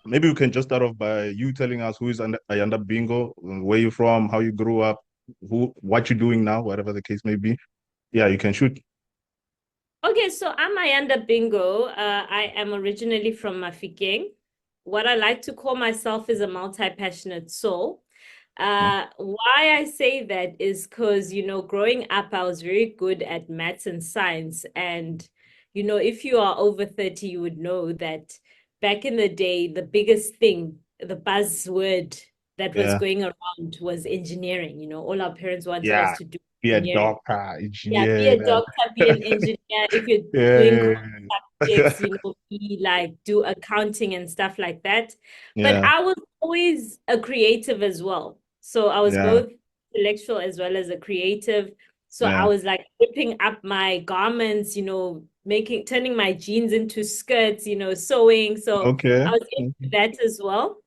maybe we can just start off by you telling us who is Ayanda Bingo, where you from, how you grew up, what you're doing now, whatever the case may be. Yeah, you can shoot. Okay, so I'm Ayanda Bingo. I am originally from Mafikeng. What I like to call myself is a multi-passionate soul. Why I say that is because, growing up, I was very good at maths and science. And, if you are over 30, you would know that back in the day, the biggest thing, the buzzword that was Yeah, going around was engineering. All our parents wanted us yeah. to do Be a engineering. doctor, Yeah, be a engineer. doctor, be an engineer. If you're doing Yeah, subjects, be like do accounting and stuff like that. But yeah, I was always a creative as well. So I was yeah, both intellectual as well as a creative. So I yeah. was like ripping up my garments, turning my jeans into skirts, sewing. So I Okay. was into that as well.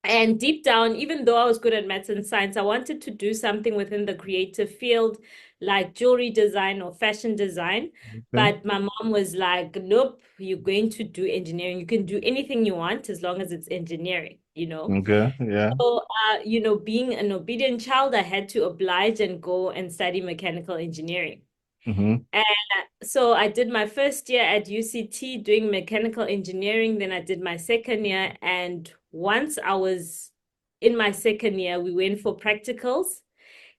And deep down, even though I was good at maths and science, I wanted to do something within the creative field, like jewelry design or fashion design. Okay. But my mom was like, nope, you're going to do engineering. You can do anything you want as long as it's engineering. Okay. Yeah. So, being an obedient child, I had to oblige and go and study mechanical engineering. Mm-hmm. And so I did my first year at UCT doing mechanical engineering. Then I did my second year. And once I was in my second year, we went for practicals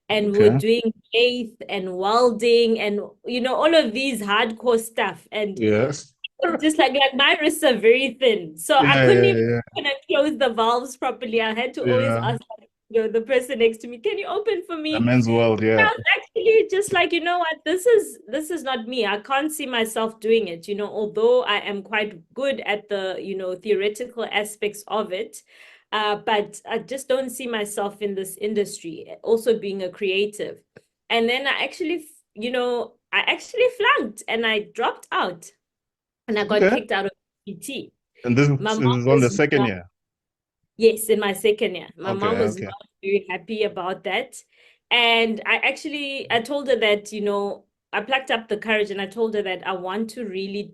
and we were Okay. doing lathe and welding and, all of these hardcore stuff. And Yes. just like my wrists are very thin. So I Yeah, couldn't yeah, even yeah, open and close the valves properly. I had to always yeah. ask, the person next to me, can you open for The me? men's world, I yeah. was actually just like, you know what, this is not me. I can't see myself doing it, although I am quite good at the, theoretical aspects of it. But I just don't see myself in this industry, also being a creative. And then I actually flunked and I dropped out and I got Okay. kicked out of PT. And this My mom is on the was second not. year. Yes, in my second year. My Okay, mom was okay. not very happy about that. And I told her that, I plucked up the courage and I told her that I want to really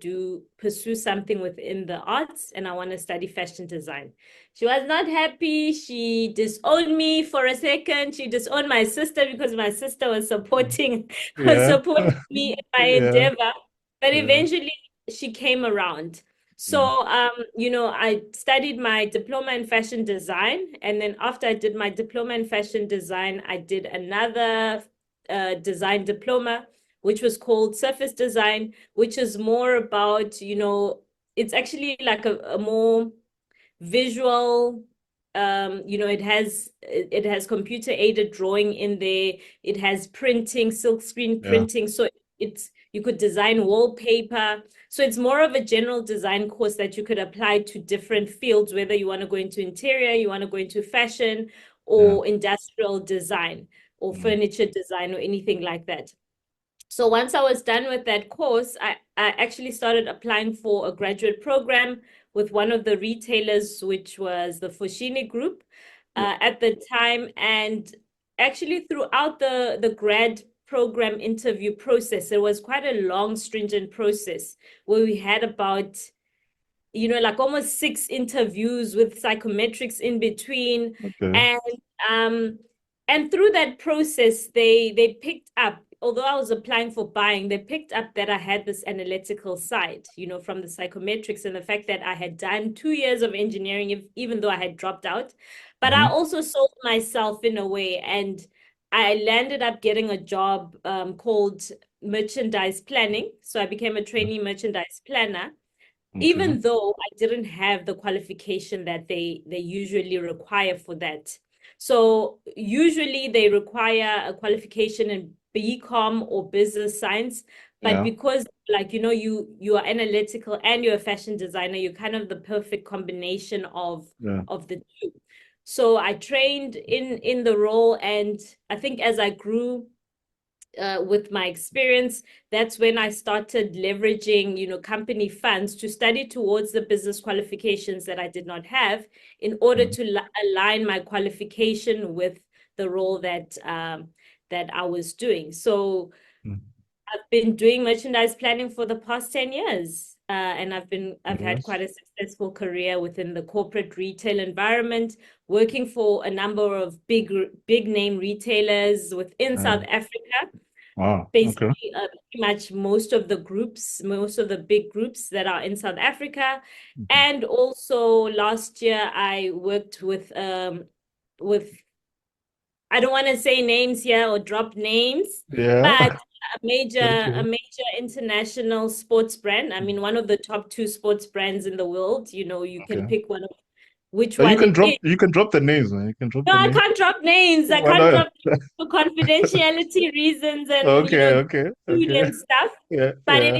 pursue something within the arts and I want to study fashion design. She was not happy. She disowned me for a second. She disowned my sister because my sister was supporting was Yeah. supporting me in my Yeah. endeavor. But Yeah. eventually she came around. Mm. So, I studied my diploma in fashion design. And then after I did my diploma in fashion design, I did another design diploma, which was called surface design, which is more about, it's actually like a more visual, it has computer aided drawing in there. It has printing, silk screen Yeah. printing. So you could design wallpaper. So it's more of a general design course that you could apply to different fields, whether you want to go into interior, you want to go into fashion Yeah. or industrial design or Mm. furniture design or anything like that. So once I was done with that course, I actually started applying for a graduate program with one of the retailers, which was the Foschini Group at the time. And actually throughout the grad program interview process, it was quite a long, stringent process where we had about, like almost 6 interviews with psychometrics in between. Okay. And um and through that process, they picked up, although I was applying for buying, they picked up that I had this analytical side, from the psychometrics and the fact that I had done 2 years of engineering, even though I had dropped out. But I Mm-hmm. also sold myself in a way, and I landed up getting a job called merchandise planning. So I became a trainee merchandise planner, Okay. even though I didn't have the qualification that they usually require for that. So usually they require a qualification in BCom or business science, but Yeah. because like you are analytical and you're a fashion designer, you're kind of the perfect combination Yeah. of the two. So I trained in the role, and I think as I grew with my experience, that's when I started leveraging, company funds to study towards the business qualifications that I did not have in order Mm. to align my qualification with the role that I was doing. So Mm. I've been doing merchandise planning for the past 10 years. and I've had Yes. quite a successful career within the corporate retail environment, working for a number of big name retailers within South Africa. Wow. Okay. Basically, pretty much most of the big groups that are in South Africa. Mhm. And also last year I worked with I don't want to say names here or drop names, Yeah. but a major international sports brand. I mean, Mhm. one of the top two sports brands in the world. You can Okay. pick one of which You one can it drop is. you can drop the names, man. You can drop No, the I names. can't drop names. I Why can't not? drop names for confidentiality reasons and Okay, okay, okay. and stuff. Yeah, But yeah,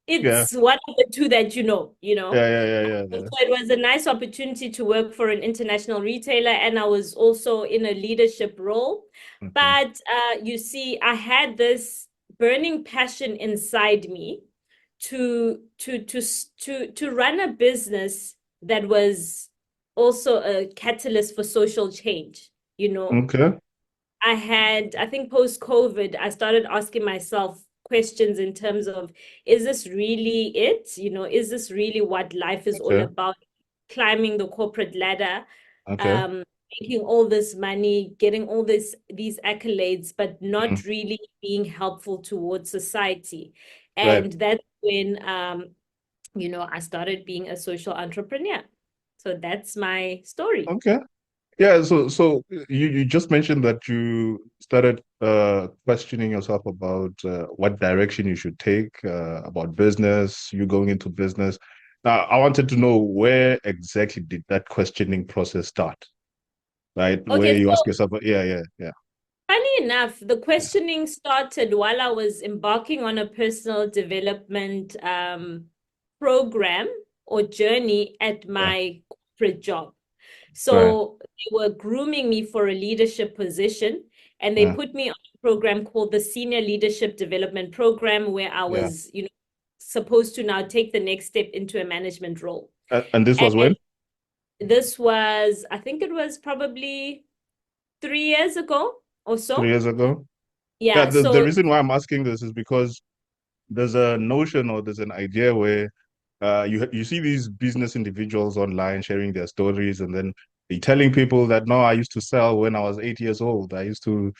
yeah, it's one of the two that you know. yeah, yeah, yeah, yeah, So yeah. it was a nice opportunity to work for an international retailer, and I was also in a leadership role. Okay. But you see, I had this burning passion inside me to run a business that was also a catalyst for social change. You know, Okay. I think post-COVID, I started asking myself questions in terms of, is this really it? Is this really what life is all Okay. about? Climbing the corporate ladder, Okay. um, making all this money, getting all these accolades, but Mm. not really being helpful towards society. Right. And that's when I started being a social entrepreneur. So that's my story. Okay. Yeah, so you just mentioned that you started questioning yourself about what direction you should take about business, you going into business. Now, I wanted to know where exactly did that questioning process start, right? Where Okay, you ask so yourself, yeah, yeah, yeah, funny enough, the questioning started while I was embarking on a personal development program or journey at yeah, my corporate job. right, So they were grooming me for a leadership position, and they yeah, put me on a program called the Senior Leadership Development Program, where I yeah. was, supposed to now take the next step into a management role. And this was And when? this was, I think it was probably 3 years ago or Three so. years ago? Yeah, Yeah, the so reason why I'm asking this is because there's a notion or there's an idea where you see these business individuals online sharing their stories, and then they're telling people that no, I used to sell when I was 8 years old. I used to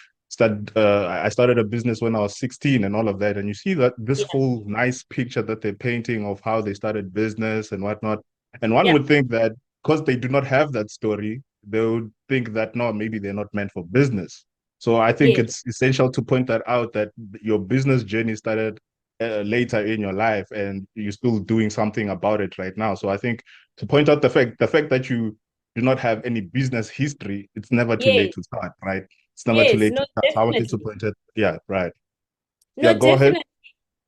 I started a business when I was 16 and all of that. And you see that this yeah, whole nice picture that they're painting of how they started business and whatnot. And one yeah, would think that because they do not have that story, they would think that no, maybe they're not meant for business. So I think yeah, it's essential to point that out, that your business journey started later in your life and you're still doing something about it right now. So I think to point out the fact that you do not have any business history, it's never too yeah, late to start, right? It's never too yes, late no, to start. So I wanted to definitely. point it. Yeah, right. Yeah, No, go ahead. definitely.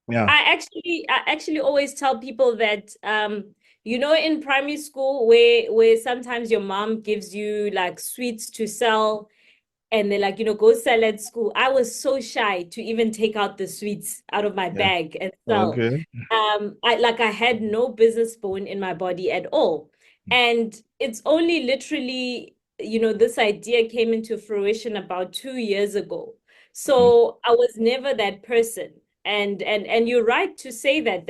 Yeah, I actually always tell people that in primary school where sometimes your mom gives you like sweets to sell and they're like, go sell at school. I was so shy to even take out the sweets out of my yeah. bag and sell. Okay. I had no business bone in my body at all. And it's only literally, this idea came into fruition about 2 years ago. Mhm. So I was never that person. And you're right to say that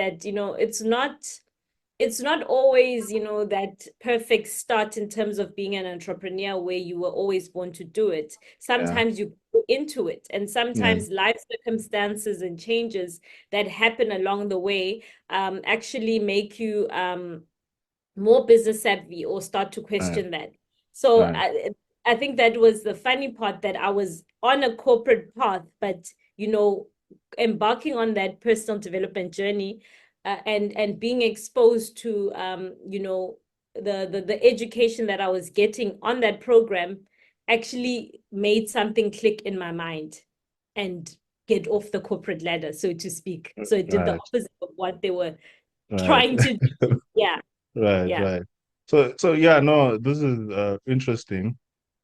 it's not always, that perfect start in terms of being an entrepreneur where you were always born to do it. Yeah, Sometimes you go into it, and yeah, sometimes life circumstances and changes that happen along the way actually make you more business savvy or start to right, question that. So right. I think that was the funny part, that I was on a corporate path, but embarking on that personal development journey and being exposed to the education that I was getting on that program actually made something click in my mind and get off the corporate ladder, so to speak. So it did the Right, opposite of what they were right. trying to do. Yeah. Right, Yeah. right. So yeah, no, this is interesting.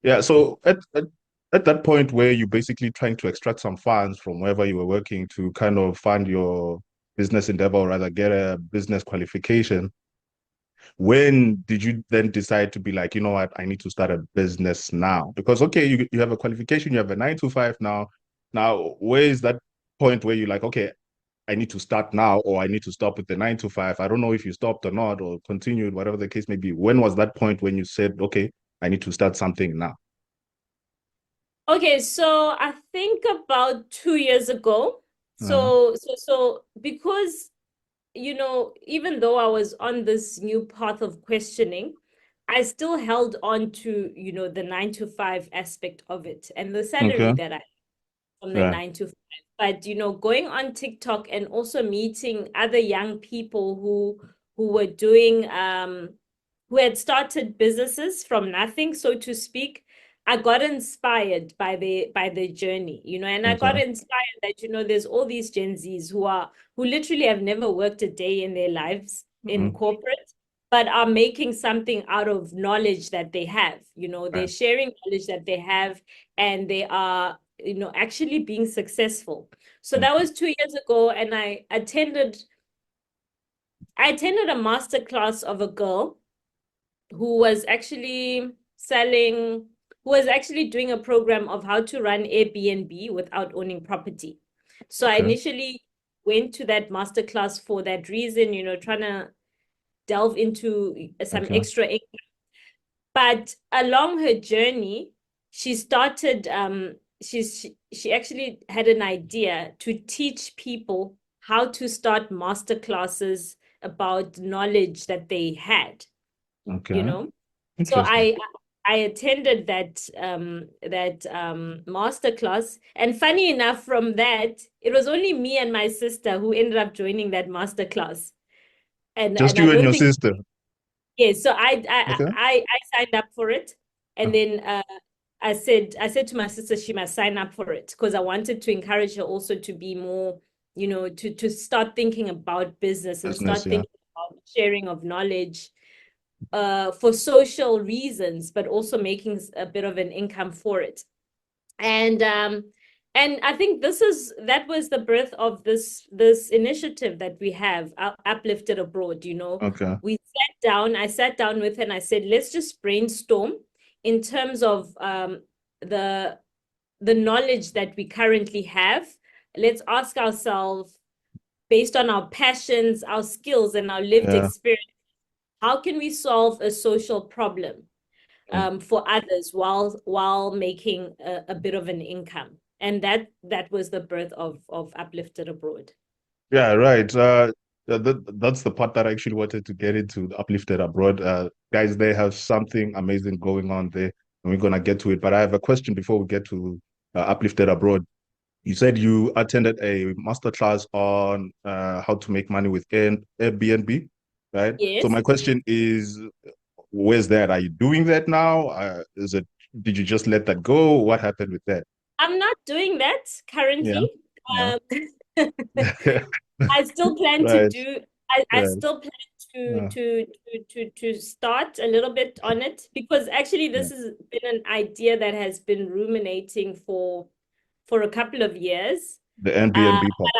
Yeah, so at that point where you're basically trying to extract some funds from wherever you were working to kind of fund your business endeavor, or rather get a business qualification, when did you then decide to be like, you know what, I need to start a business now? Because okay, you have a qualification, you have a 9 to 5 now. Now, where is that point where you're like, okay, I need to start now, or I need to stop with the 9 to 5. I don't know if you stopped or not, or continued, whatever the case may be. When was that point when you said, okay, I need to start something now? Okay, so I think about 2 years ago. Uh-huh. So because, even though I was on this new path of questioning, I still held on to, the 9 to 5 aspect of it and the salary Okay. that I from that Yeah. 9 to 5. But going on TikTok and also meeting other young people who were doing who had started businesses from nothing, so to speak, I got inspired by their journey, and I got Okay. inspired that, there's all these Gen Zs who literally have never worked a day in their lives in Mm-hmm. corporate, but are making something out of knowledge that they have. They're Right. sharing knowledge that they have, and they are, actually being successful. So that Okay. was 2 years ago, and I attended a master class of a girl who was actually selling, who was actually doing a program of how to run Airbnb without owning property. So I Okay. initially went to that master class for that reason, trying to delve into some Okay. extra income. But along her journey, she started, she actually had an idea to teach people how to start master classes about knowledge that they had, you Okay. know. So Interesting. I attended that master class, and funny enough, from that, it was only me and my sister who ended up joining that master class. And Just and I you and don't your think. sister. Yes, so I I Okay. I I signed up for it, and Oh, then I said to my sister she must sign up for it because I wanted to encourage her also to be more, to start thinking about business and business. start Yeah. thinking about sharing of knowledge for social reasons, but also making a bit of an income for it. And and I think that was the birth of this initiative that we have, Uplifted Abroad. Okay. I sat down with her and I said, let's just brainstorm in terms of the the knowledge that we currently have. Let's ask ourselves, based on our passions, our skills, and our lived Yeah. experience, how can we solve a social problem Mm. for others while making a bit of an income? And that was the birth of Uplifted Abroad. Yeah, right. That's the part that I actually wanted to get into, the Uplifted Abroad. Guys, they have something amazing going on there, and we're gonna get to it. But I have a question before we get to Uplifted Abroad. You said you attended a master class on how to make money with Airbnb, right? So my Yes. question is, where's that? Are you doing that now? Did you just let that go? What happened with that? I'm not doing that currently. Yeah, yeah. Um, I still plan to Right, do. I right. still plan to Yeah, to to start a little bit on it, because actually yeah. this has been an idea that has been ruminating for a couple of years. The Uh, Airbnb part.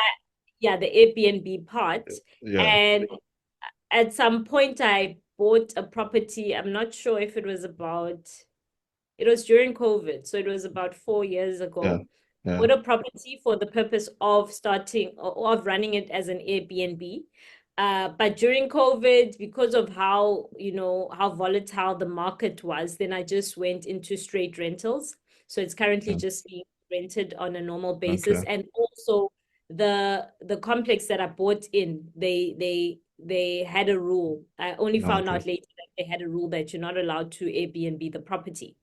yeah, the Airbnb part. Yeah, And at some point I bought a property. I'm not sure if it was during COVID, so it was about 4 years yeah, ago. yeah. Bought a property for the purpose of starting or of running it as an Airbnb. But during COVID, because of how volatile the market was, then I just went into straight rentals. So it's currently Yeah. just being rented on a normal basis. Okay, And also the complex that I bought in, they had a rule. I only found okay. out later that they had a rule that you're not allowed to Airbnb the property.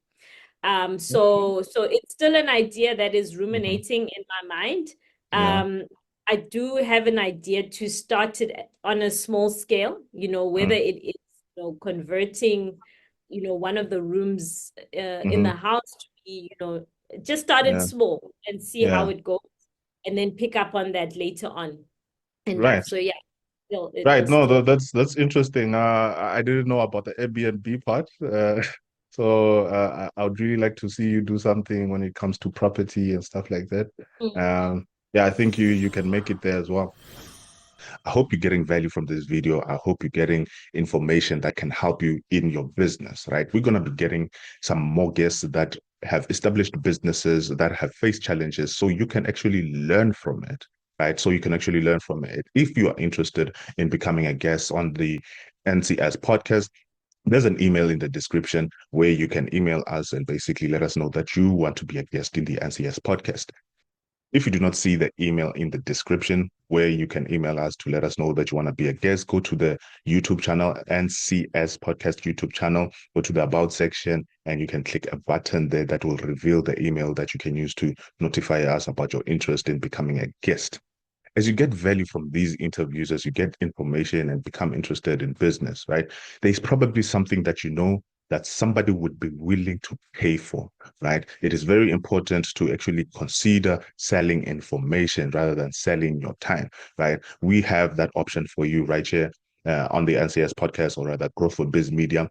Okay. So it's still an idea that is Hmm. ruminating in my mind. Yeah. I do have an idea to start it on a small scale, whether Mm. it is, converting, one of the rooms in the Hmm. house to be, just start it Yeah, small and see how yeah. it goes, and then pick up on that later on in life. Right. So yeah, still, Right. it's No, still. that's interesting. I didn't know about the Airbnb part. So I would really like to see you do something when it comes to property and stuff like that. Mhm. Um, yeah, I think you can make it there as well. I hope you're getting value from this video. I hope you're getting information that can help you in your business, right? We're going to be getting some more guests that have established businesses that have faced challenges so you can actually learn from it. right? So you can actually learn from it. If you are interested in becoming a guest on the NCS podcast, there's an email in the description where you can email us and basically let us know that you want to be a guest in the NCS podcast. If you do not see the email in the description where you can email us to let us know that you want to be a guest, go to the YouTube channel, NCS Podcast YouTube channel, go to the About section, and you can click a button there that will reveal the email that you can use to notify us about your interest in becoming a guest. As you get value from these interviews, as you get information and become interested in business, right? There's probably something that you know that somebody would be willing to pay for, right? It is very important to actually consider selling information rather than selling your time, right? We have that option for you right here on the NCS podcast, or rather Growth4biz Media,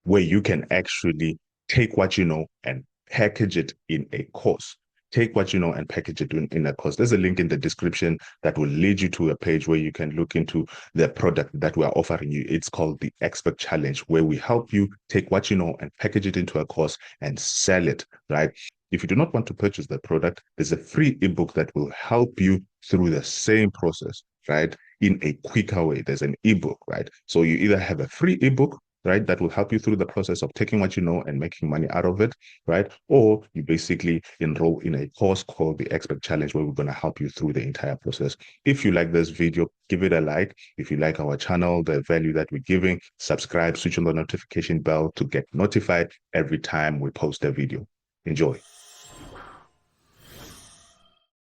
where you can actually take what you know and package it in a course. Take what you know and package it in a course. There's a link in the description that will lead you to a page where you can look into the product that we are offering you. It's called the Expert Challenge, where we help you take what you know and package it into a course and sell it, right? If you do not want to purchase the product, there's a free ebook that will help you through the same process, right? In a quicker way. There's an ebook, right? So you either have a free ebook, right, that will help you through the process of taking what you know and making money out of it, right? Or you basically enroll in a course called the Expert Challenge, where we're going to help you through the entire process. If you like this video, give it a like. If you like our channel, the value that we're giving, subscribe, switch on the notification bell to get notified every time we post a video. Enjoy.